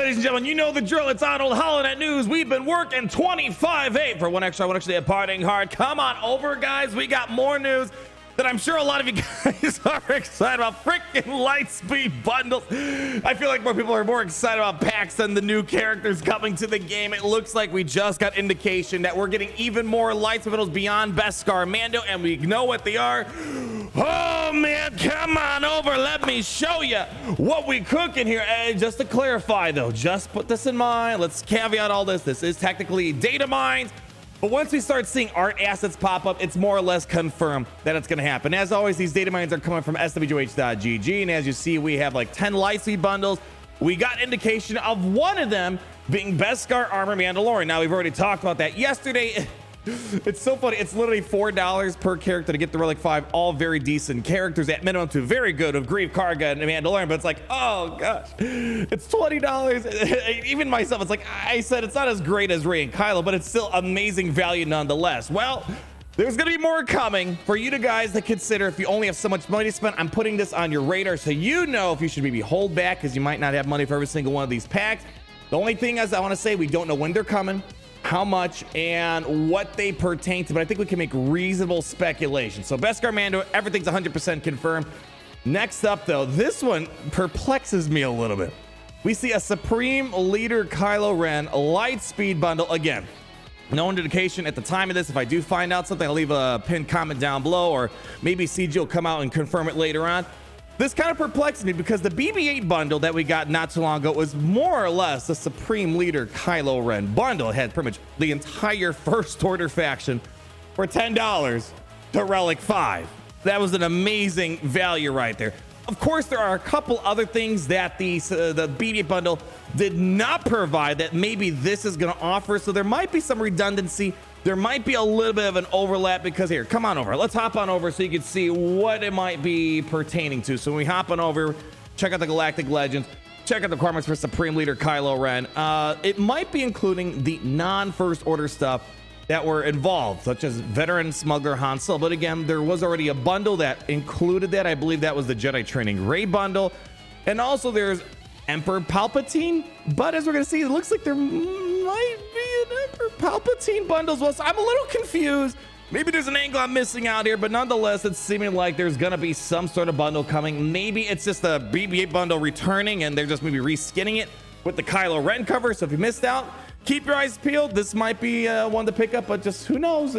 ladies and gentlemen, you know the drill. It's on Old Holonet News. We've been working 25/8 for one extra day of partying hard. Come on over, guys. We got more news that I'm sure a lot of you guys are excited about. Freaking Lightspeed Bundles. I feel like more people are more excited about packs than the new characters coming to the game. It looks like we just got indication that we're getting even more Lightspeed Bundles beyond Beskar Mando, and we know what they are. Oh man, come on over. Let me show you what we cooking here. Just to clarify though, just put this in mind. Let's caveat all this. This is technically data mines. But once we start seeing art assets pop up, it's more or less confirmed that it's going to happen. As always, these data mines are coming from swh.gg. And as you see, we have like 10 Lightspeed bundles. We got indication of one of them being Beskar Armor Mandalorian. Now, we've already talked about that yesterday. It's so funny. It's literally $4 per character to get the Relic 5. All very decent characters at minimum to very good of Grief, Karga, and Mandalorian. But it's like, oh gosh, it's $20. Even myself, it's like I said, it's not as great as Rey and Kylo, but it's still amazing value nonetheless. Well, there's going to be more coming for you guys to consider. If you only have so much money to spend, I'm putting this on your radar so you know if you should maybe hold back because you might not have money for every single one of these packs. The only thing is I want to say we don't know when they're coming, how much, and what they pertain to, but I think we can make reasonable speculation. So Beskar Mando, everything's 100% confirmed. Next up though, this one perplexes me a little bit. We see a Supreme Leader Kylo Ren Lightspeed bundle. Again, no indication at the time of this. If I do find out something, I'll leave a pinned comment down below, or maybe CG will come out and confirm it later on. This kind of perplexes me because the BB-8 bundle that we got not too long ago was more or less the Supreme Leader Kylo Ren bundle. It had pretty much the entire First Order faction for $10 to Relic 5. That was an amazing value right there. Of course, there are a couple other things that the BB-8 bundle did not provide that maybe this is going to offer. So there might be some redundancy. There might be a little bit of an overlap because here, come on over. Let's hop on over so you can see what it might be pertaining to. So when we hop on over, check out the Galactic Legends, check out the requirements for Supreme Leader Kylo Ren. It might be including the non-First Order stuff that were involved, such as Veteran Smuggler Han Solo. But again, there was already a bundle that included that. I believe that was the Jedi Training Rey bundle. And also there's Emperor Palpatine. But as we're going to see, it looks like there might be an Emperor Palpatine bundle as well. So I'm a little confused. Maybe there's an angle I'm missing out here, but nonetheless, it's seeming like there's going to be some sort of bundle coming. Maybe it's just a BB-8 bundle returning and they're just maybe reskinning it with the Kylo Ren cover. So if you missed out, keep your eyes peeled. This might be one to pick up, but just who knows?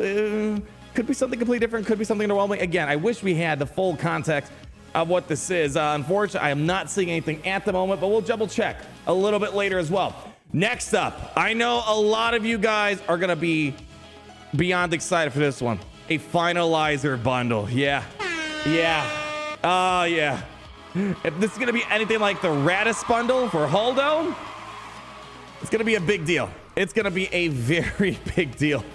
Could be something completely different. Could be something underwhelming. Again, I wish we had the full context of what this is. Unfortunately, I am not seeing anything at the moment, but we'll double check a little bit later as well. Next up, I know a lot of you guys are going to be beyond excited for this one. A Finalizer bundle. Yeah. Oh, yeah. If this is going to be anything like the Radis bundle for Holdo, it's going to be a big deal. It's going to be a very big deal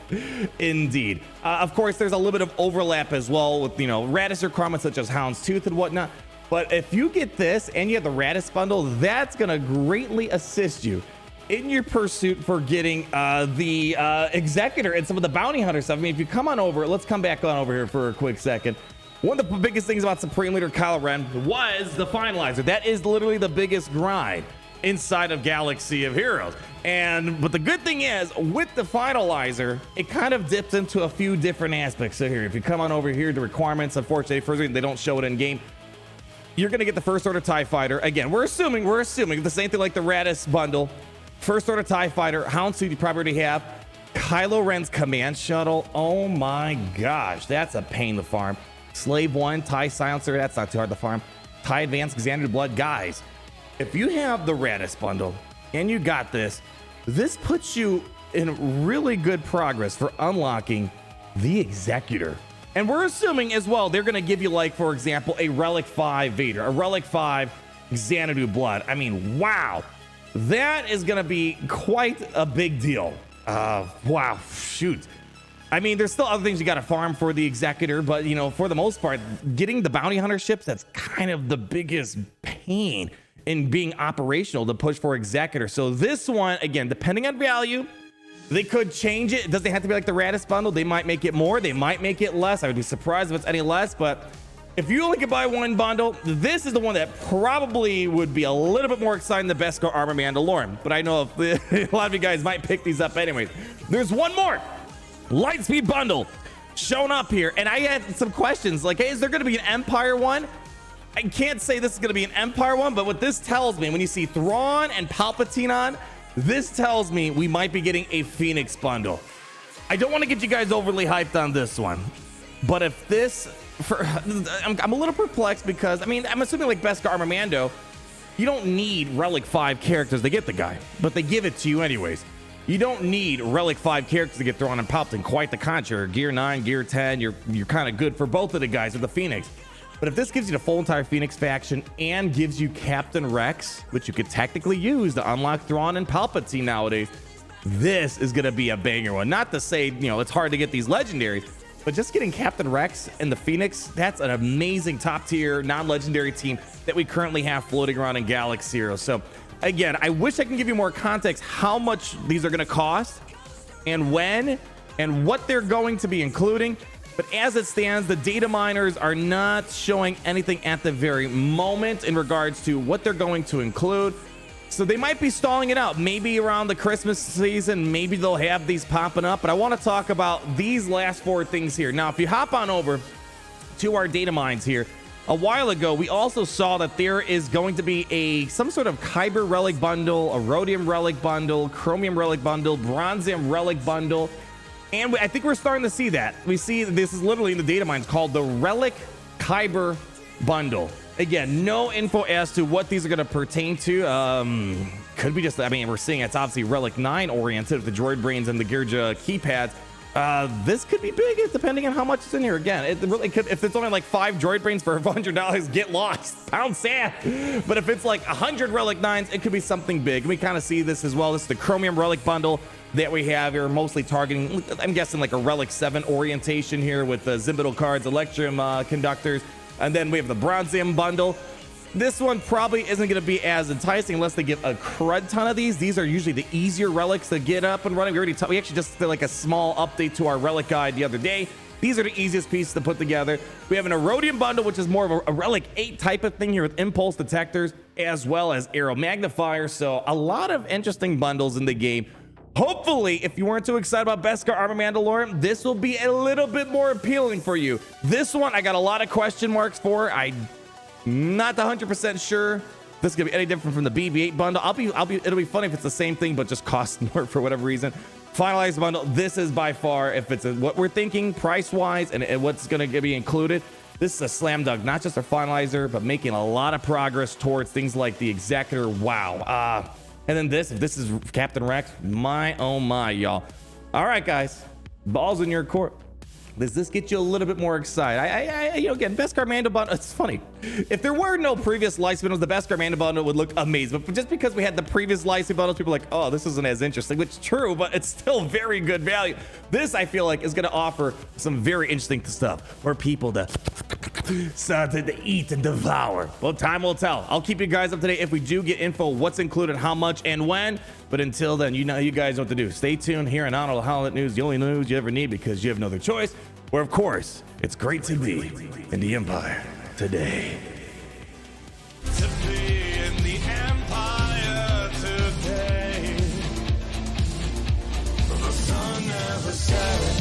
indeed. Of course, there's a little bit of overlap as well with, Radis requirements such as Houndstooth and whatnot. But if you get this and you have the Radis bundle, that's going to greatly assist you in your pursuit for getting the Executor and some of the Bounty Hunter stuff. I mean, if you come on over, let's come back on over here for a quick second. One of the biggest things about Supreme Leader Kylo Ren was the Finalizer. That is literally the biggest grind inside of Galaxy of Heroes. But the good thing is, with the Finalizer, it kind of dips into a few different aspects. So here, if you come on over here, the requirements, unfortunately, first they don't show it in game. You're going to get the First Order TIE Fighter. Again, we're assuming the same thing like the Radis bundle. First Order TIE Fighter, Houndstooth you probably already have. Kylo Ren's Command Shuttle. Oh my gosh, that's a pain to farm. Slave 1, TIE Silencer, that's not too hard to farm. TIE Advanced Xanadu Blood. Guys, if you have the Radis bundle and you got this puts you in really good progress for unlocking the Executor. And we're assuming as well, they're going to give you, like, for example, a Relic 5 Vader, a Relic 5 Xanadu Blood. I mean, wow. That is going to be quite a big deal. Wow, shoot. I mean, there's still other things you got to farm for the Executor, but, for the most part, getting the Bounty Hunter ships, that's kind of the biggest pain in being operational to push for Executor. So this one, again, depending on value, they could change it. It doesn't have to be like the Radis bundle. They might make it more. They might make it less. I would be surprised if it's any less, but if you only could buy one bundle, this is the one that probably would be a little bit more exciting than Beskar Armor Mandalorian. But I know if a lot of you guys might pick these up anyways. There's one more Lightspeed bundle shown up here, and I had some questions like, hey, is there going to be an Empire one? I can't say this is going to be an Empire one, but what this tells me, when you see Thrawn and Palpatine on, this tells me we might be getting a Phoenix bundle. I don't want to get you guys overly hyped on this one, but if this, I'm a little perplexed because, I mean, I'm assuming like Beskar Armor Mando, you don't need Relic 5 characters to get the guy, but they give it to you anyways. You don't need Relic 5 characters to get Thrawn and Palpatine. Quite the contrary. Gear 9, Gear 10, you're kind of good for both of the guys with the Phoenix. But if this gives you the full entire Phoenix faction and gives you Captain Rex, which you could technically use to unlock Thrawn and Palpatine nowadays, this is going to be a banger one. Not to say, you know, it's hard to get these legendaries, but just getting Captain Rex and the Phoenix, that's an amazing top tier non-legendary team that we currently have floating around in Galaxy Heroes. So again, I wish I can give you more context how much these are going to cost and when and what they're going to be including. But as it stands, the data miners are not showing anything at the very moment in regards to what they're going to include. So they might be stalling it out. Maybe around the Christmas season, maybe they'll have these popping up. But I want to talk about these last 4 things here. Now, if you hop on over to our data mines here, a while ago, we also saw that there is going to be some sort of Kyber Relic bundle, a Rhodium Relic bundle, Chromium Relic bundle, Bronzium Relic bundle. And I think we're starting to see that. We see this is literally in the data mines called the Relic Kyber bundle. Again, no info as to what these are going to pertain to. Could be just, I mean, we're seeing it's obviously Relic 9 oriented with the droid brains and the Girja keypads. This could be big depending on how much is in here. Again, it really could. If it's only like 5 droid brains for $100, get lost. Pound sand. But if it's like 100 Relic 9s, it could be something big. And we kind of see this as well. This is the Chromium Relic bundle that we have here, mostly targeting, I'm guessing, like a Relic 7 orientation here with the Zimbital cards, Electrum conductors. And then we have the Bronzium bundle. This one probably isn't going to be as enticing unless they give a crud ton of these. These are usually the easier relics to get up and running. We actually just did like a small update to our relic guide the other day. These are the easiest pieces to put together. We have an Erodium bundle, which is more of a Relic 8 type of thing here with impulse detectors as well as arrow magnifiers. So a lot of interesting bundles in the game. Hopefully, if you weren't too excited about Beskar Armor Mandalorian, this will be a little bit more appealing for you. This one, I got a lot of question marks for. I'm not 100% sure this is gonna be any different from the BB-8 bundle. It'll be funny if it's the same thing, but just costs more for whatever reason. Finalized bundle, this is by far, if it's what we're thinking price-wise and what's gonna be included, this is a slam dunk, not just a finalizer, but making a lot of progress towards things like the Executor. Wow. And then if this is Captain Rex, my oh my, y'all. All right, guys, balls in your court. Does this get you a little bit more excited? You know, again, Beskar Mando bundle, it's funny. If there were no previous Lightspeed bundles, the Beskar Mando bundle would look amazing. But just because we had the previous Lightspeed bundles, people are like, oh, this isn't as interesting, which is true, but it's still very good value. This, I feel like, is going to offer some very interesting stuff for people to eat and devour. Well, time will tell. I'll keep you guys up to date if we do get info, what's included, how much, and when. But until then, you guys know what to do. Stay tuned here on Honorable Howlet News, the only news you ever need because you have no other choice. Where, of course, it's great to be in the Empire today. To be in the Empire today. The sun never sets.